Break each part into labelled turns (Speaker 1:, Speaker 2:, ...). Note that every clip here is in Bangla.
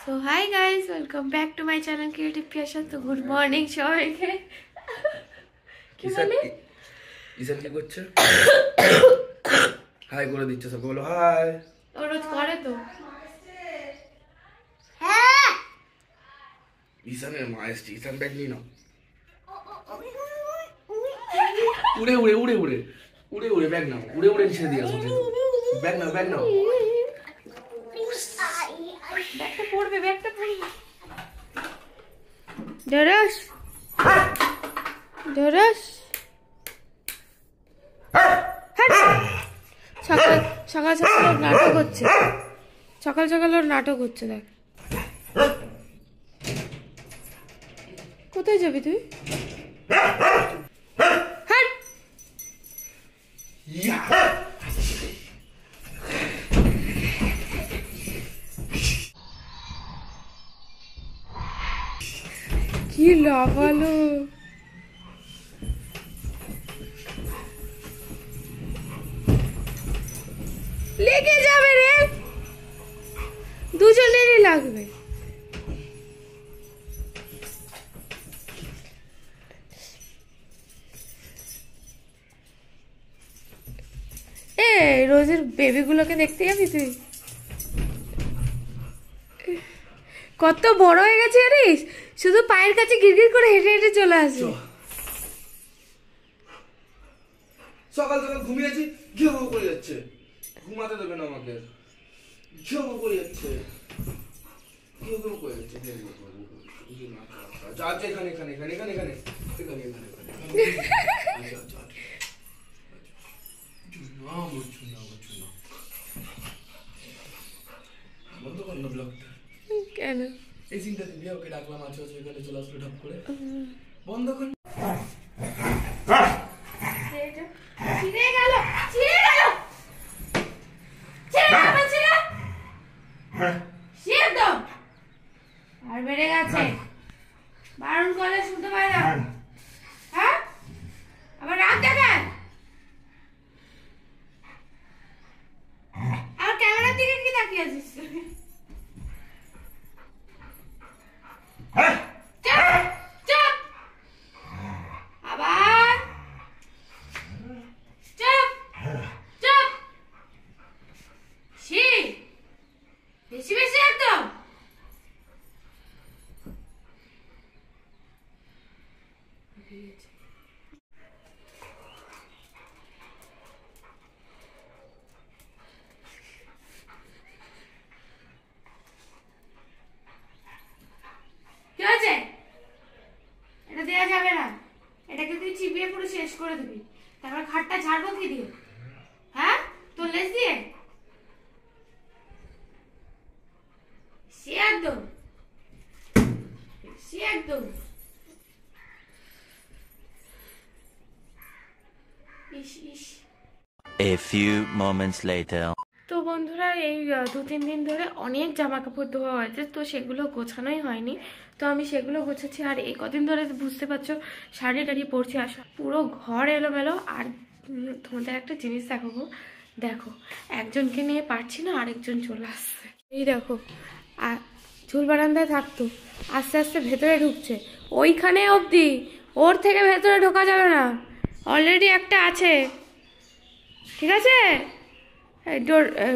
Speaker 1: So hi guys, welcome back to my channel Creative Passion. So good morning সবাইকে। কি বলে?
Speaker 2: ঈশান কি করছে? হাই করে দিচ্ছে, সব বলো হাই।
Speaker 1: ও রোজ করে তো।
Speaker 2: হ্যাঁ। ঈশানের মা এসছে, ঈশান ব্যাগ নিয়ে নাও। উড়ে উড়ে উড়ে উড়ে উড়ে উড়ে ব্যাগ নাও, উড়ে উড়ে ছেড়ে দিয়ে আসো। ব্যাগ নাও, ব্যাগ নাও।
Speaker 1: ব্যাগটা পড়বে, ব্যাগটা পড়বে। ডরাস ডরাস সকাল সকাল সকাল ওর নাটক হচ্ছে, সকাল সকাল ওর নাটক হচ্ছে। দেখ কোথায় যাবি তুই? কি লাফালো! লেগে যাবে রে, দুজনেরই লাগবে। এ রোজের বেবিগুলোকে দেখতে যাবি তুই? কত বড় হয়ে গেছে জানিস, শুধু পায়ের কাছে গিরগির করে হেঁটে হেঁটে চলে আসে।
Speaker 2: সকাল সকাল ঘুমিয়েছি, ঘেউ করে যাচ্ছে, ঘুমাতে দেবে না আমাকে, ঘেউ করে যাচ্ছে, ঘেউ ঘেউ করে যাচ্ছে, যা যা এখানে এখানে এখানে এখানে এখানে এখানে এখানে বন্ধ কর না ব্লগটা।
Speaker 1: কেন?
Speaker 2: এই সিনটা দিবি, ওকে ডাকলাম, আছে ওখানে চলে আসলো ঢপ করে, বন্ধ কর।
Speaker 1: ছিঁড়ে গেল, ছিঁড়ে গেল, ছিঁড়ে গেল, ছিঁড়ে ছিঁড়ে দাও। আর বেড়ে গেছে, বারণ করলে শুনতে পায় না। হ্যাঁ, আবার রাত দেখান। আর ক্যামেরার দিকে কি তাকিয়ে আছিস? বেশি বেশি একদম। কি হয়েছে? এটা দেওয়া যাবে না, এটাকে তুই চিবিয়ে পুরো শেষ করে দিবি। তারপর খাটটা ঝাড়বো কি দিয়ে? হ্যাঁ, তোর লেজ দিয়ে? সে একদম, সে একদম। ইস ইস।
Speaker 3: A few moments later.
Speaker 1: তো বন্ধুরা, এই 2-3 দিন ধরে অনেক জামা কাপড় ধোয়া হয়েছে, তো সেগুলো গোছানোই হয়নি। তো আমি সেগুলো গোছাচ্ছি। আর এই কদিন ধরে বুঝতে পারছো শাড়ি টাড়ি পরছি, আসা পুরো ঘর এলোমেলো। আর তোমাদের একটা জিনিস দেখাবো, দেখো একজনকে নিয়ে পারছি না, আরেকজন চলে আসছে। এই দেখো, আর চুল বারান্দায় থাকতো, আস্তে আস্তে ভেতরে ঢুকছে, ওইখানে অবধি, ওর থেকে ভেতরে ঢোকা যাবে না, অলরেডি একটা আছে। ঠিক আছে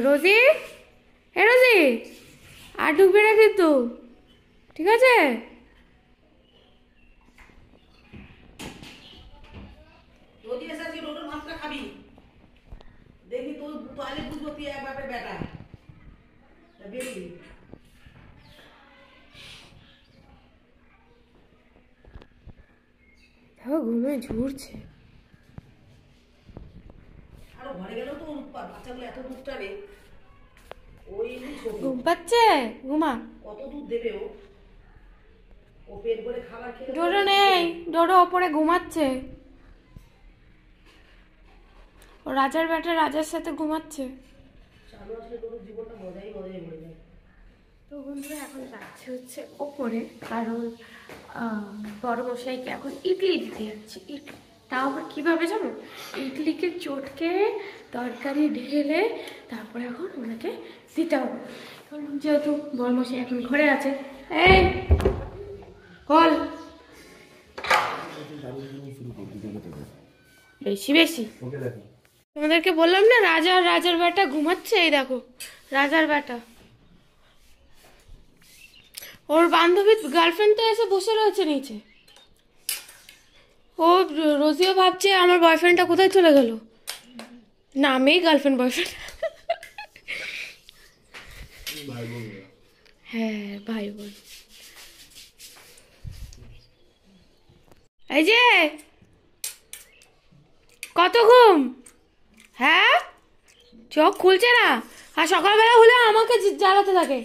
Speaker 1: রোজি, এ রোজি, আর ঢুকবে না কিন্তু, ঠিক আছে? দেখো ঘুমে ঝুরছে। ঘুম পাচ্ছে, ঘুমা। ডোডো নেই, ডোডো ওপরে ঘুমাচ্ছে, ও রাজার বেটা রাজার সাথে ঘুমাচ্ছে। তো বন্ধুরা, এখন যাচ্ছে হচ্ছে ওপরে, কারণ বড় মশাইকে এখন ইডলি দিতে যাচ্ছি। ইডলি তাও আবার কীভাবে জানো, ইডলিকে চটকে তরকারি ঢেলে তারপরে এখন ওনাকে দিতে হবে। যেহেতু বড়মশাই এখন ঘরে আছে, এই কল বেশি বেশি। তোমাদেরকে বললাম না রাজার বেটা ঘুমাচ্ছে, এই দেখো রাজার বেটা। ওর বান্ধবী গার্লফ্রেন্ড তো এসে বসে রয়েছে নিচে। ও রোজিও ভাবছে আমার বয়ফ্রেন্ডটা কোথায় চলে গেল, নামেই গার্লফ্রেন্ড বয়ফ্রেন্ড। হ্যাঁ ভাই বোন। এই যে কত ঘুম, হ্যাঁ চোখ খুলছে না, আর সকালবেলা হলে আমাকে জ্বালাতে থাকে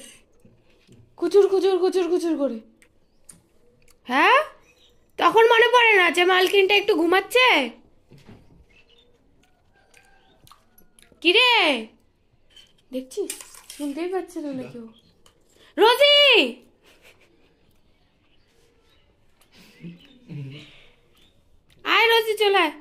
Speaker 1: কুচুর কুচুর কুচুর কুচুর করে। হ্যাঁ তখন মনে পড়ে না যে মালকিনটা একটু ঘুমাচ্ছে? কিরে দেখছিস, শুনতেই পাচ্ছে না কেউ। রোজি আয়, রোজি চলে আয়।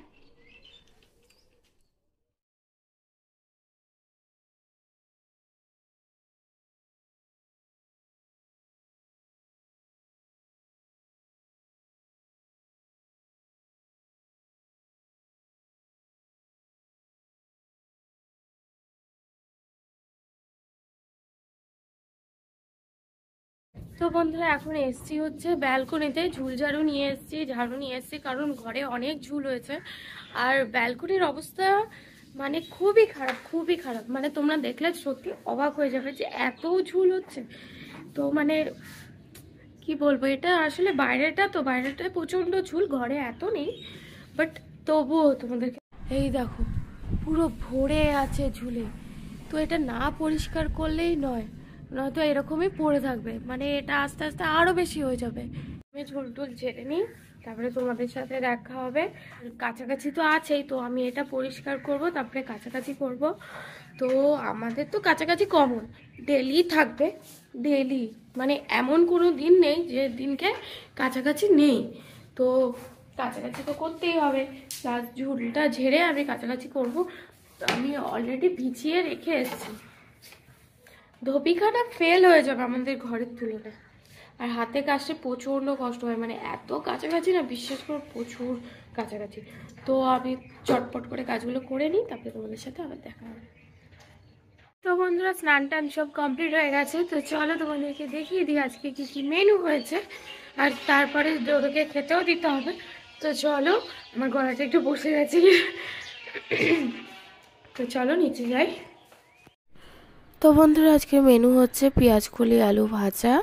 Speaker 1: তো বন্ধুরা এখন এসছি হচ্ছে ব্যালকনিতে, ঝুল ঝাড়ু নিয়ে এসছি, ঝাড়ু নিয়ে এসছি, কারণ ঘরে অনেক ঝুল হয়েছে। আর ব্যালকনির অবস্থা মানে খুবই খারাপ, খুবই খারাপ। মানে তোমরা দেখলে সত্যি অবাক হয়ে যাবে যে এত ঝুল হচ্ছে। তো মানে কি বলবো, এটা আসলে বাইরেটায় প্রচণ্ড ঝুল, ঘরে এত নেই, বাট তবুও তোমাদেরকে এই দেখো পুরো ভরে আছে ঝুলে। তো এটা না পরিষ্কার করলেই নয়, নয়তো এরকমই পড়ে থাকবে, মানে এটা আস্তে আস্তে আরো বেশি হয়ে যাবে। আমি ঝুল টুল ঝেড়ে নিই, তারপরে তোমাদের সাথে দেখা হবে। কাছাকাছি তো আছেই, তো আমি এটা পরিষ্কার করব, তারপরে কাছাকাছি করব। তো আমাদের তো কাছাকাছি কমন ডেলি থাকবে, ডেলি, মানে এমন কোনো দিন নেই যে দিনকে কাছাকাছি নেই। তো কাছাকাছি তো করতেই হবে, প্লাস ঝুলটা ঝেড়ে আমি কাছাকাছি করব। তো আমি অলরেডি ভিজিয়ে রেখে এসেছি। ধোপিখানা ফেল হয়ে যাবে আমাদের ঘরের তুলনায়, আর হাতে কাজটা প্রচণ্ড কষ্ট হয়, মানে এত কাছাকাছি না, বিশ্বাস করো প্রচুর কাছাকাছি। তো আমি চটপট করে কাজগুলো করে নিই, তারপরে তোমাদের সাথে আবার দেখা হবে। তো বন্ধুরা স্নান টান সব কমপ্লিট হয়ে গেছে, তো চলো তোমাদেরকে দেখিয়ে দিই আজকে কি কি মেনু হয়েছে, আর তারপরে ওদেরকে খেতেও দিতে হবে। তো চলো, আমার গলাটা একটু বসে গেছে, তো চলো নিচে যাই। তো বন্ধুরা আজকে মেনু হচ্ছে পেঁয়াজকলি আলু ভাজা,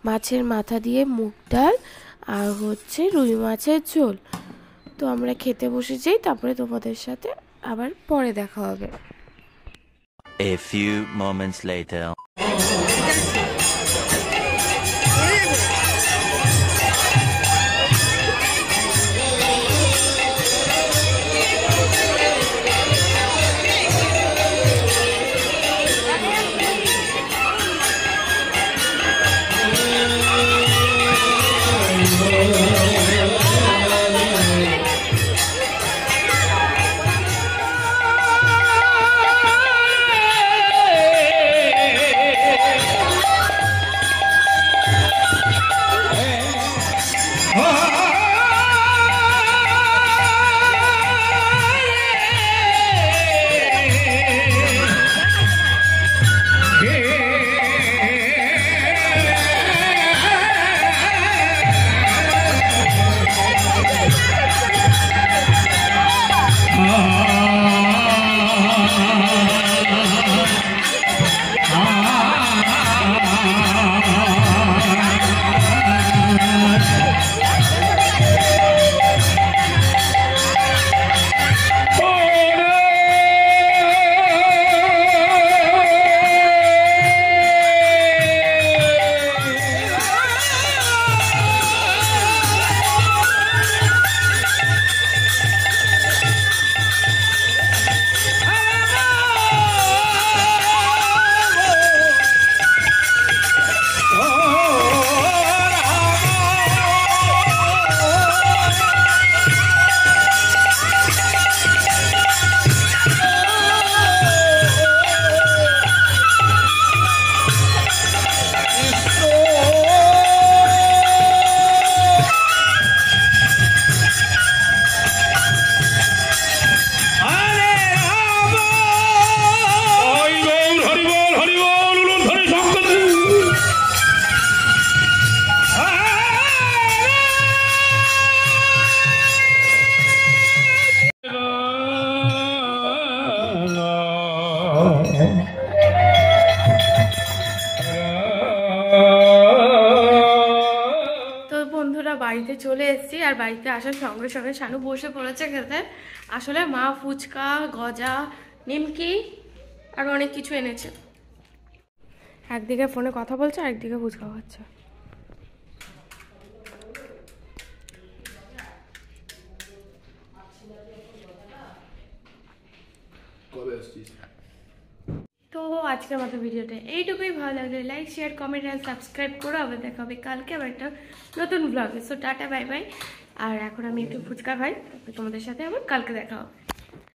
Speaker 1: মাছের মাথা দিয়ে মুগ ডাল, আর হচ্ছে রুই মাছের ঝোল। তো আমরা খেতে বসে যাই, তারপরে তোমাদের সাথে আবার পরে দেখা হবে।
Speaker 3: A few moments later.
Speaker 1: বাড়িতে চলে এসেছি, আর বাড়িতে আসার সঙ্গে সঙ্গে শানু বসে পড়েছে খেতে। আসলে মা ফুচকা, গজা, নিমকি আর অনেক কিছু এনেছে। একদিকে ফোনে কথা বলছে আর একদিকে ফুচকা খাচ্ছে।
Speaker 2: কবে আসছিস?
Speaker 1: তো আজকের মতো ভিডিওটা এইটুকুই। ভালো লাগলে লাইক, শেয়ার, কমেন্ট আর সাবস্ক্রাইব করো। আবার দেখা হবে কালকে আবার একটা নতুন ব্লগে। So tata, bye bye. আর এখন আমি একটু ফুচকা খাই, তারপর তোমাদের সাথে আবার কালকে দেখা হবে।